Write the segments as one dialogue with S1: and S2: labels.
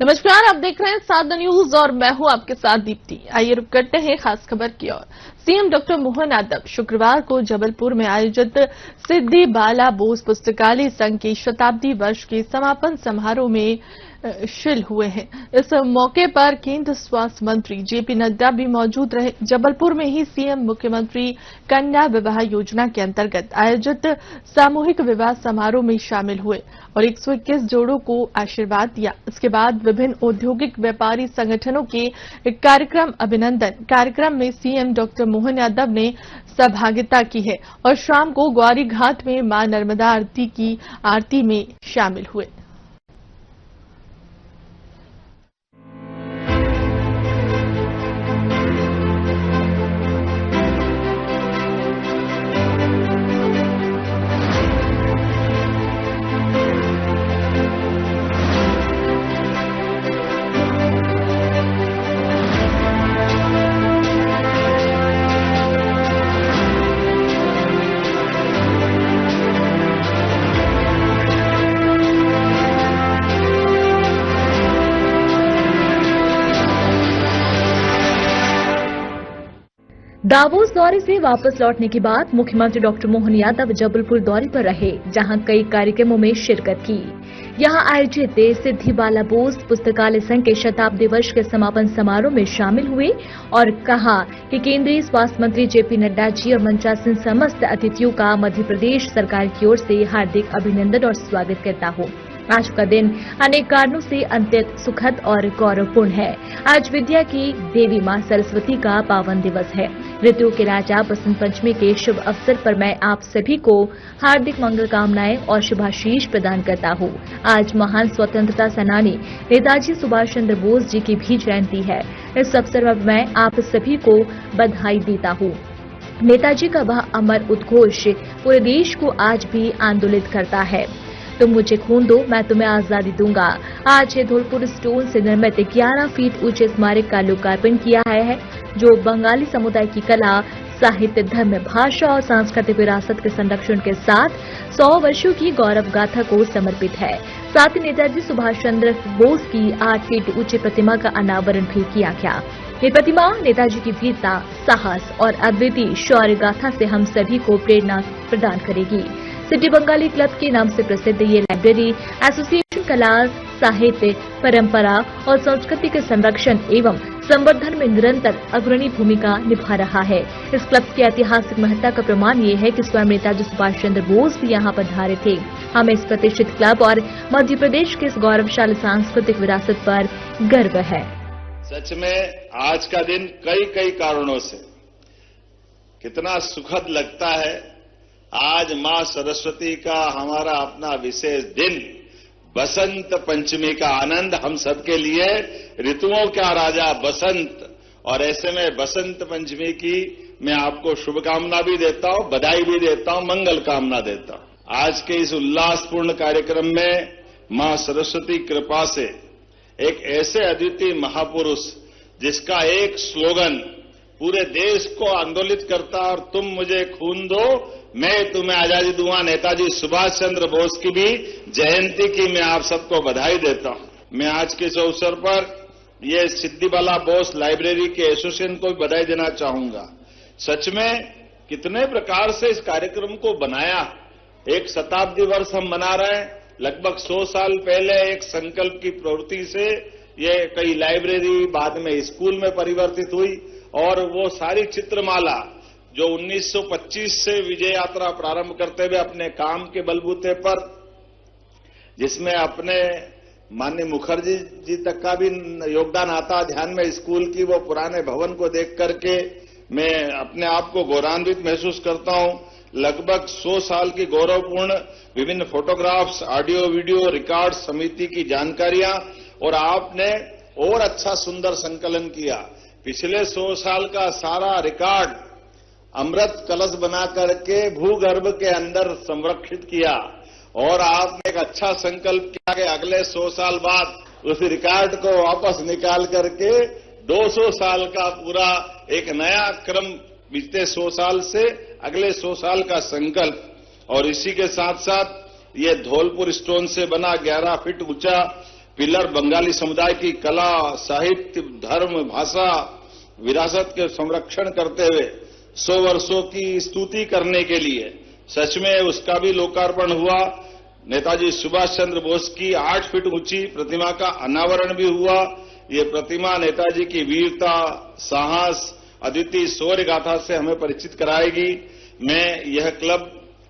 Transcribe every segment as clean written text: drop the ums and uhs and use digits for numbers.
S1: नमस्कार, आप देख रहे हैं साधना न्यूज और मैं हूं आपके साथ दीप्ति। आइए रुक करते हैं खास खबर की ओर। सीएम डॉक्टर मोहन यादव शुक्रवार को जबलपुर में आयोजित सिद्धि बाला बोस पुस्तकालय संघ के शताब्दी वर्ष के समापन समारोह में शामिल हुए हैं। इस मौके पर केंद्र स्वास्थ्य मंत्री जेपी नड्डा भी मौजूद रहे। जबलपुर में ही सीएम मुख्यमंत्री कन्या विवाह योजना के अंतर्गत आयोजित सामूहिक विवाह समारोह में शामिल हुए और 121 जोड़ों को आशीर्वाद दिया। इसके बाद विभिन्न औद्योगिक व्यापारी संगठनों के अभिनंदन कार्यक्रम में सीएम डॉक्टर मोहन यादव ने सहभागिता की है और शाम को ग्वारी घाट में मां नर्मदा आरती में शामिल हुए।
S2: दावोस दौरे से वापस लौटने के बाद मुख्यमंत्री डॉक्टर मोहन यादव जबलपुर दौरे पर रहे, जहां कई कार्यक्रमों में शिरकत की। यहां आयोजित सिद्धि बाला बोस पुस्तकालय संघ के शताब्दी वर्ष के समापन समारोह में शामिल हुए और कहा कि केंद्रीय स्वास्थ्य मंत्री जेपी नड्डा जी और मंचासीन समस्त अतिथियों का मध्य प्रदेश सरकार की ओर से हार्दिक अभिनंदन और स्वागत करता हूं। आज का दिन अनेक कारणों से अत्यंत सुखद और गौरवपूर्ण है। आज विद्या की देवी मां सरस्वती का पावन दिवस है। ऋतु के राजा बसंत पंचमी के शुभ अवसर पर मैं आप सभी को हार्दिक मंगल कामनाएं और शुभाशीष प्रदान करता हूं। आज महान स्वतंत्रता सेनानी नेताजी सुभाष चंद्र बोस जी की भी जयंती है। इस अवसर पर मैं आप सभी को बधाई देता हूं। नेताजी का वह अमर उद्घोष पूरे देश को आज भी आंदोलित करता है। तुम मुझे खून दो, मैं तुम्हें आजादी दूंगा। आज धौलपुर स्टोन से निर्मित 11 फीट ऊंचे स्मारक का लोकार्पण किया है, जो बंगाली समुदाय की कला, साहित्य, धर्म, भाषा और सांस्कृतिक विरासत के संरक्षण के साथ 100 वर्षों की गौरव गाथा को समर्पित है। साथ ही नेताजी सुभाष चंद्र बोस की 8 फीट ऊंची प्रतिमा का अनावरण भी किया गया। ये प्रतिमा नेताजी की वीरता, साहस और अद्वितीय शौर्य गाथा से हम सभी को प्रेरणा प्रदान करेगी। सिटी बंगाली क्लब के नाम से प्रसिद्ध ये लाइब्रेरी एसोसिएशन कला, साहित्य, परंपरा और संस्कृति के संरक्षण एवं संवर्धन में निरंतर अग्रणी भूमिका निभा रहा है। इस क्लब की ऐतिहासिक महत्ता का प्रमाण ये है कि स्वयं नेताजी सुभाष चंद्र बोस भी यहाँ पधारे थे। हमें इस प्रतिष्ठित क्लब और मध्य प्रदेश के इस गौरवशाली सांस्कृतिक विरासत पर गर्व है।
S3: सच में आज का दिन कई कारणों से कितना सुखद लगता है। आज मां सरस्वती का हमारा अपना विशेष दिन, बसंत पंचमी का आनंद हम सबके लिए, ऋतुओं का राजा बसंत, और ऐसे में बसंत पंचमी की मैं आपको शुभकामना भी देता हूं, बधाई भी देता हूं, मंगल कामना देता हूं। आज के इस उल्लासपूर्ण कार्यक्रम में मां सरस्वती कृपा से एक ऐसे अद्वितीय महापुरुष जिसका एक स्लोगन पूरे देश को आंदोलित करता, और तुम मुझे खून दो, मैं तुम्हें आजादी दूंगा, नेताजी सुभाष चंद्र बोस की भी जयंती की मैं आप सबको बधाई देता हूं। मैं आज के इस अवसर पर ये सिद्धि बाला बोस लाइब्रेरी के एसोसिएशन को भी बधाई देना चाहूंगा। सच में कितने प्रकार से इस कार्यक्रम को बनाया। एक शताब्दी वर्ष हम मना रहे हैं। लगभग 100 साल पहले एक संकल्प की प्रवृत्ति से ये कई लाइब्रेरी बाद में स्कूल में परिवर्तित हुई, और वो सारी चित्रमाला जो 1925 से विजय यात्रा प्रारंभ करते हुए अपने काम के बलबूते पर, जिसमें अपने माननीय मुखर्जी जी तक का भी योगदान आता ध्यान में, स्कूल की वो पुराने भवन को देख करके मैं अपने आप को गौरवान्वित महसूस करता हूं। लगभग 100 साल की गौरवपूर्ण विभिन्न फोटोग्राफ्स, ऑडियो वीडियो रिकॉर्ड समिति की जानकारियां, और आपने और अच्छा सुंदर संकलन किया। पिछले 100 साल का सारा रिकॉर्ड अमृत कलश बना करके भूगर्भ के अंदर संरक्षित किया, और आपने एक अच्छा संकल्प किया कि अगले 100 साल बाद उस रिकॉर्ड को वापस निकाल करके 200 साल का पूरा एक नया क्रम, बीते 100 साल से अगले 100 साल का संकल्प। और इसी के साथ साथ ये धौलपुर स्टोन से बना 11 फीट ऊंचा पिलर बंगाली समुदाय की कला, साहित्य, धर्म, भाषा, विरासत के संरक्षण करते हुए 100 वर्षों की स्तुति करने के लिए सच में उसका भी लोकार्पण हुआ। नेताजी सुभाष चंद्र बोस की 8 फीट ऊंची प्रतिमा का अनावरण भी हुआ। ये प्रतिमा नेताजी की वीरता, साहस, अद्वितीय शौर्य गाथा से हमें परिचित कराएगी। मैं यह क्लब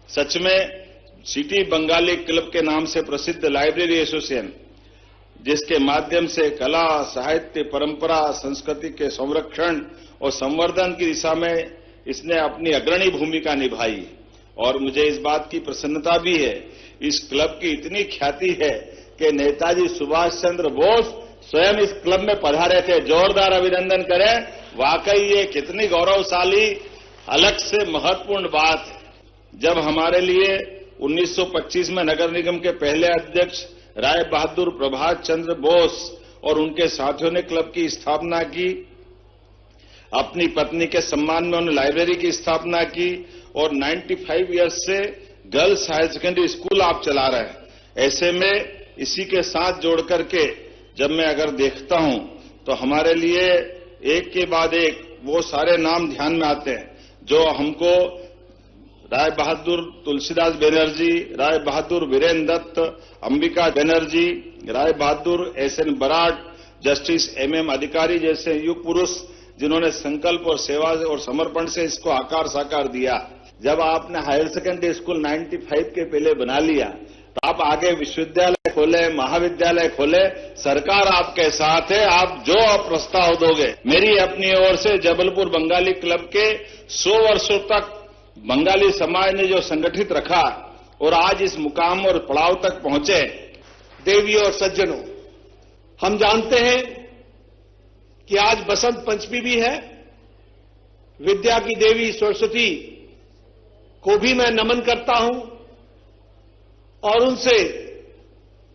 S3: सच में सिटी बंगाली क्लब के नाम से प्रसिद्ध लाइब्रेरी एसोसिएशन, जिसके माध्यम से कला, साहित्य, परंपरा, संस्कृति के संरक्षण और संवर्धन की दिशा में इसने अपनी अग्रणी भूमिका निभाई। और मुझे इस बात की प्रसन्नता भी है, इस क्लब की इतनी ख्याति है कि नेताजी सुभाष चंद्र बोस स्वयं इस क्लब में पधारे थे। जोरदार अभिनंदन करें। वाकई ये कितनी गौरवशाली, अलग से महत्वपूर्ण बात है। जब हमारे लिए 1925 में नगर निगम के पहले अध्यक्ष राय बहादुर प्रभात चंद्र बोस और उनके साथियों ने क्लब की स्थापना की, अपनी पत्नी के सम्मान में उन्होंने लाइब्रेरी की स्थापना की और 95 इयर्स से गर्ल्स हायर सेकेंडरी स्कूल आप चला रहे हैं। ऐसे में इसी के साथ जोड़ करके जब मैं अगर देखता हूं तो हमारे लिए एक के बाद एक वो सारे नाम ध्यान में आते हैं जो हमको Rai Bahadur Tulsidas Banerjee, Rai Bahadur Virendra Dutt, Ambika Banerjee, Rai Bahadur SN Brar, justice MM अधिकारी जैसे युग पुरुष जिन्होंने संकल्प और सेवा और समर्पण से इसको आकार साकार दिया। जब आपने हायर सेकेंडरी स्कूल 95 के पहले बना लिया तो आप आगे विश्वविद्यालय खोले, महाविद्यालय खोले, सरकार आपके साथ है। आप जो प्रस्ताव दोगे, मेरी अपनी ओर से जबलपुर बंगाली क्लब के 100 वर्षों तक बंगाली समाज ने जो संगठित रखा और आज इस मुकाम और पड़ाव तक पहुंचे।
S4: देवी और सज्जनों, हम जानते हैं कि आज बसंत पंचमी भी है। विद्या की देवी सरस्वती को भी मैं नमन करता हूं और उनसे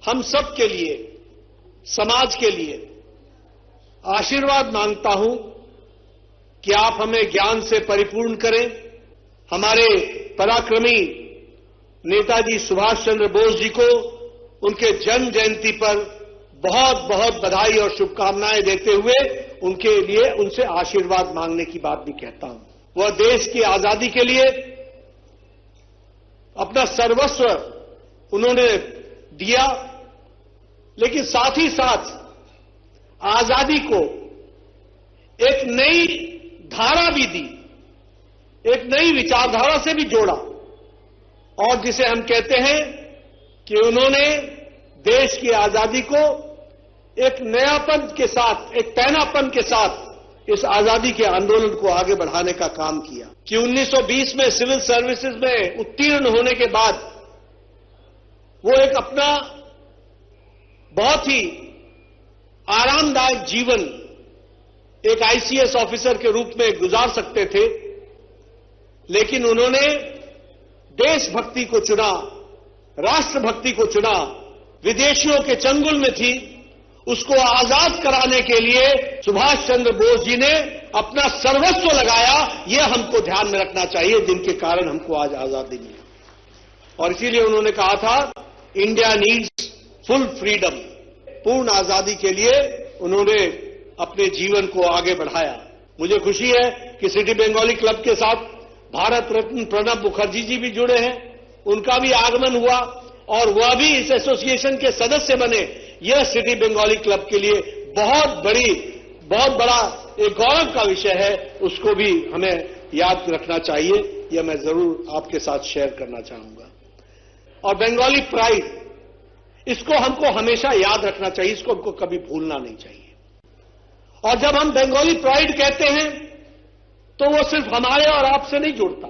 S4: हम सब के लिए, समाज के लिए आशीर्वाद मांगता हूं कि आप हमें ज्ञान से परिपूर्ण करें। हमारे पराक्रमी नेताजी सुभाष चंद्र बोस जी को उनके जन्म जयंती पर बहुत बहुत बधाई और शुभकामनाएं देते हुए उनके लिए उनसे आशीर्वाद मांगने की बात भी कहता हूं। वह देश की आजादी के लिए अपना सर्वस्व उन्होंने दिया, लेकिन साथ ही साथ आजादी को एक नई धारा भी दी, एक नई विचारधारा से भी जोड़ा और जिसे हम कहते हैं कि उन्होंने देश की आजादी को एक नयापन के साथ, एक पैनापन के साथ इस आजादी के आंदोलन को आगे बढ़ाने का काम किया। कि 1920 में सिविल सर्विसेज में उत्तीर्ण होने के बाद वो एक अपना बहुत ही आरामदायक जीवन एक आईसीएस ऑफिसर के रूप में गुजार सकते थे, लेकिन उन्होंने देशभक्ति को चुना, राष्ट्रभक्ति को चुना। विदेशियों के चंगुल में थी, उसको आजाद कराने के लिए सुभाष चंद्र बोस जी ने अपना सर्वस्व लगाया। यह हमको ध्यान में रखना चाहिए, जिनके कारण हमको आज आजादी मिली। और इसीलिए उन्होंने कहा था, इंडिया नीड्स फुल फ्रीडम। पूर्ण आजादी के लिए उन्होंने अपने जीवन को आगे बढ़ाया। मुझे खुशी है कि सिटी बंगाली क्लब के साथ भारत रत्न प्रणब मुखर्जी जी भी जुड़े हैं, उनका भी आगमन हुआ और वह भी इस एसोसिएशन के सदस्य बने। यह सिटी बंगाली क्लब के लिए बहुत बड़ा एक गौरव का विषय है, उसको भी हमें याद रखना चाहिए। यह मैं जरूर आपके साथ शेयर करना चाहूंगा। और बंगाली प्राइड, इसको हमको हमेशा याद रखना चाहिए, इसको हमको कभी भूलना नहीं चाहिए। और जब हम बंगाली प्राइड कहते हैं तो वो सिर्फ हमारे और आपसे नहीं जुड़ता,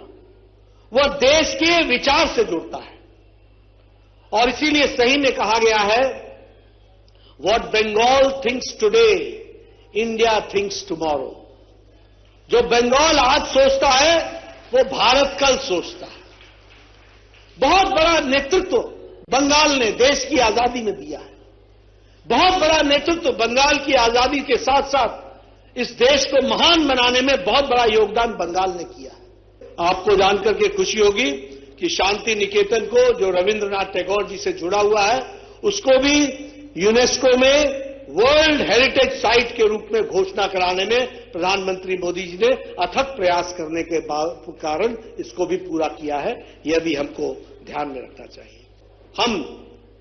S4: वह देश के विचार से जुड़ता है। और इसीलिए सही में कहा गया है, what Bengal thinks today, India thinks tomorrow. जो बंगाल आज सोचता है वो भारत कल सोचता है। बहुत बड़ा नेतृत्व बंगाल ने देश की आजादी में दिया है। बहुत बड़ा नेतृत्व बंगाल की आजादी के साथ साथ इस देश को महान बनाने में बहुत बड़ा योगदान बंगाल ने किया है। आपको जानकर के खुशी होगी कि शांति निकेतन को, जो रविंद्रनाथ टैगोर जी से जुड़ा हुआ है, उसको भी यूनेस्को में वर्ल्ड हेरिटेज साइट के रूप में घोषणा कराने में प्रधानमंत्री मोदी जी ने अथक प्रयास करने के कारण इसको भी पूरा किया है। यह भी हमको ध्यान में रखना चाहिए। हम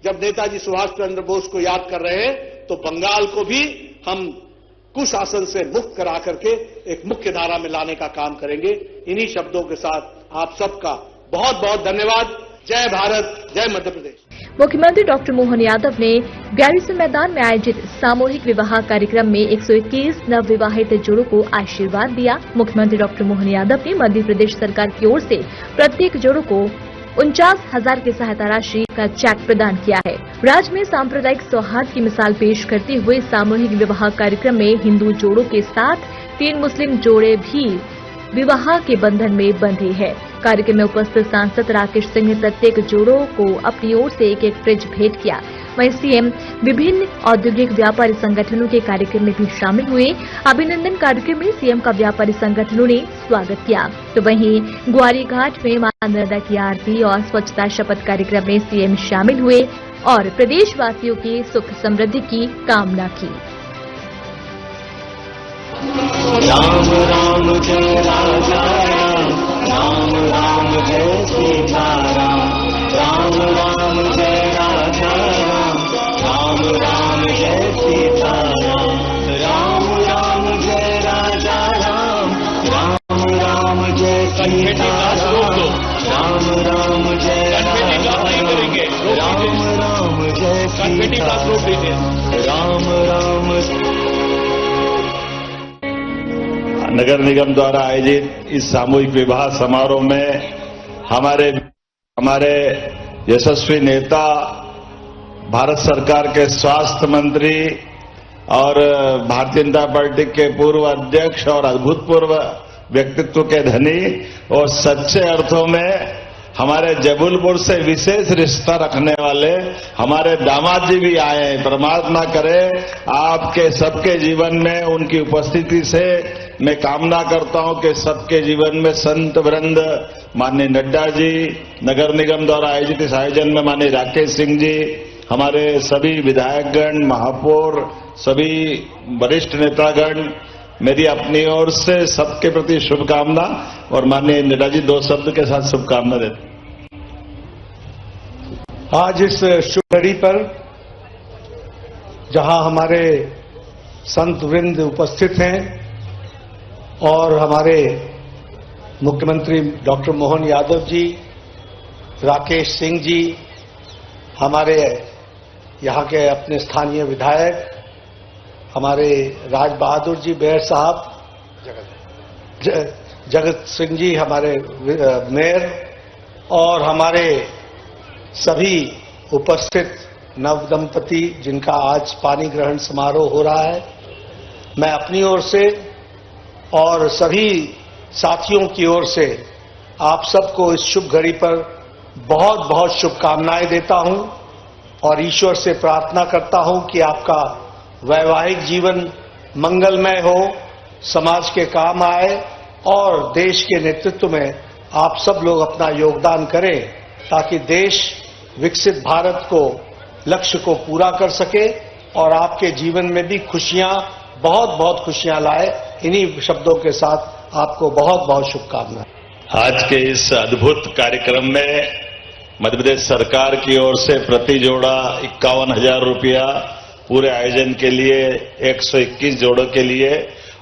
S4: जब नेताजी सुभाष चंद्र बोस को याद कर रहे हैं तो बंगाल को भी हम कुशासन से मुक्त करा करके एक मुख्य धारा में लाने का काम करेंगे। इन्हीं शब्दों के साथ आप सबका बहुत बहुत धन्यवाद। जय भारत, जय मध्य प्रदेश।
S2: मुख्यमंत्री डॉक्टर मोहन यादव ने गैरिसन मैदान में आयोजित सामूहिक विवाह कार्यक्रम में 121 नवविवाहित जोड़ों को आशीर्वाद दिया। मुख्यमंत्री डॉक्टर मोहन यादव ने मध्य प्रदेश सरकार की ओर से प्रत्येक जोड़ों को 49,000 की सहायता राशि का चेक प्रदान किया है। राज्य में सांप्रदायिक सौहार्द की मिसाल पेश करते हुए सामूहिक विवाह कार्यक्रम में हिंदू जोड़ों के साथ 3 मुस्लिम जोड़े भी विवाह के बंधन में बंधे हैं। कार्यक्रम में उपस्थित सांसद राकेश सिंह ने प्रत्येक जोड़ों को अपनी ओर से एक फ्रिज भेंट किया। वहीं सीएम विभिन्न औद्योगिक व्यापारी संगठनों के कार्यक्रम में भी शामिल हुए। अभिनंदन कार्यक्रम में सीएम का व्यापारी संगठनों ने स्वागत किया। तो वहीं ग्वारी घाट में मां नर्मदा की आरती और स्वच्छता शपथ कार्यक्रम में सीएम शामिल हुए और प्रदेशवासियों की सुख समृद्धि की कामना की।
S5: राम राम जय राजा राम राम जय सीता राम राम जय राजा राम राम जय सीता राम राम जय राजा राम राम जय सीता राम राम जय राम राम जय सीता राम राम।
S3: नगर निगम द्वारा आयोजित इस सामूहिक विवाह समारोह में हमारे यशस्वी नेता, भारत सरकार के स्वास्थ्य मंत्री और भारतीय जनता पार्टी के पूर्व अध्यक्ष और अभूतपूर्व व्यक्तित्व के धनी और सच्चे अर्थों में हमारे जबलपुर से विशेष रिश्ता रखने वाले हमारे दामाद जी भी आए हैं। परमात्मा करे आपके सबके जीवन में उनकी उपस्थिति से मैं कामना करता हूं कि सबके जीवन में संत वृंद माननीय नड्डा जी, नगर निगम द्वारा आयोजित इस आयोजन में माननीय राकेश सिंह जी, हमारे सभी विधायकगण, महापौर, सभी वरिष्ठ नेतागण, मेरी अपनी ओर से सबके प्रति शुभकामना और माननीय नड्डा जी 2 शब्द के साथ शुभकामना देते।
S4: आज इस शुभ घड़ी पर जहां हमारे संत वृंद उपस्थित हैं और हमारे मुख्यमंत्री डॉक्टर मोहन यादव जी, राकेश सिंह जी, हमारे यहाँ के अपने स्थानीय विधायक, हमारे राज बहादुर जी बेर साहब, जगत सिंह जी हमारे मेयर और हमारे सभी उपस्थित नवदंपति जिनका आज पानी ग्रहण समारोह हो रहा है, मैं अपनी ओर से और सभी साथियों की ओर से आप सबको इस शुभ घड़ी पर बहुत बहुत शुभकामनाएं देता हूं और ईश्वर से प्रार्थना करता हूं कि आपका वैवाहिक जीवन मंगलमय हो, समाज के काम आए और देश के नेतृत्व में आप सब लोग अपना योगदान करें ताकि देश विकसित भारत को लक्ष्य को पूरा कर सके और आपके जीवन में भी खुशियां, बहुत बहुत खुशियां लाए। इन्हीं शब्दों के साथ आपको बहुत बहुत शुभकामनाएं।
S3: आज के इस अद्भुत कार्यक्रम में मध्य प्रदेश सरकार की ओर से प्रति जोड़ा 51,000 रुपया पूरे आयोजन के लिए 121 जोड़ों के लिए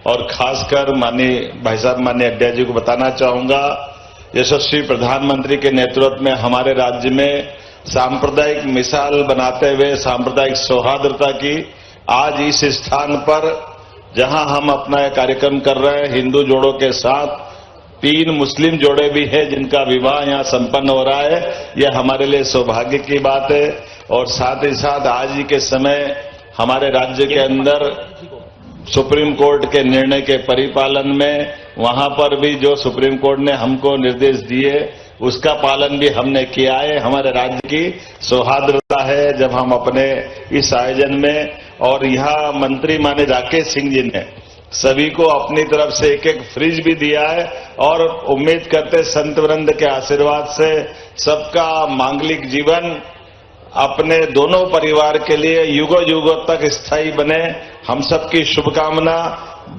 S3: और खासकर माननीय भाई साहब माननीय अड्डा जी को बताना चाहूंगा, यशस्वी प्रधानमंत्री के नेतृत्व में हमारे राज्य में सांप्रदायिक मिसाल बनाते हुए सांप्रदायिक सौहार्दता की आज इस स्थान पर जहां हम अपना कार्यक्रम कर रहे हैं, हिंदू जोड़ों के साथ 3 मुस्लिम जोड़े भी हैं जिनका विवाह यहां संपन्न हो रहा है। यह हमारे लिए सौभाग्य की बात है और साथ ही साथ आज ही के समय हमारे राज्य के अंदर सुप्रीम कोर्ट के निर्णय के परिपालन में वहां पर भी जो सुप्रीम कोर्ट ने हमको निर्देश दिए उसका पालन भी हमने किया है। हमारे राज्य की सौहार्दता है जब हम अपने इस आयोजन में और यहां मंत्री माने राकेश सिंह जी ने सभी को अपनी तरफ से एक फ्रिज भी दिया है और उम्मीद करते संत वृंद के आशीर्वाद से सबका मांगलिक जीवन अपने दोनों परिवार के लिए युगों युगों तक स्थायी बने, हम सबकी शुभकामना,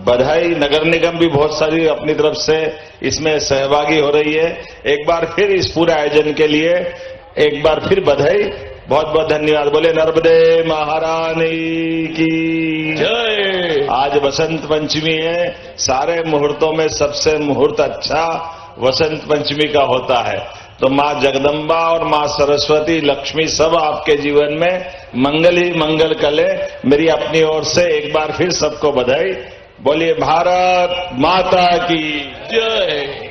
S3: बधाई। नगर निगम भी बहुत सारी अपनी तरफ से इसमें सहभागी हो रही है। एक बार फिर इस पूरे आयोजन के लिए एक बार फिर बधाई, बहुत बहुत धन्यवाद। बोले नर्मदे महारानी की जय। आज बसंत पंचमी है, सारे मुहूर्तों में सबसे मुहूर्त अच्छा वसंत पंचमी का होता है। तो मां जगदम्बा और मां सरस्वती, लक्ष्मी सब आपके जीवन में मंगल ही मंगल कले। मेरी अपनी ओर से एक बार फिर सबको बधाई। बोलिए भारत माता की जय।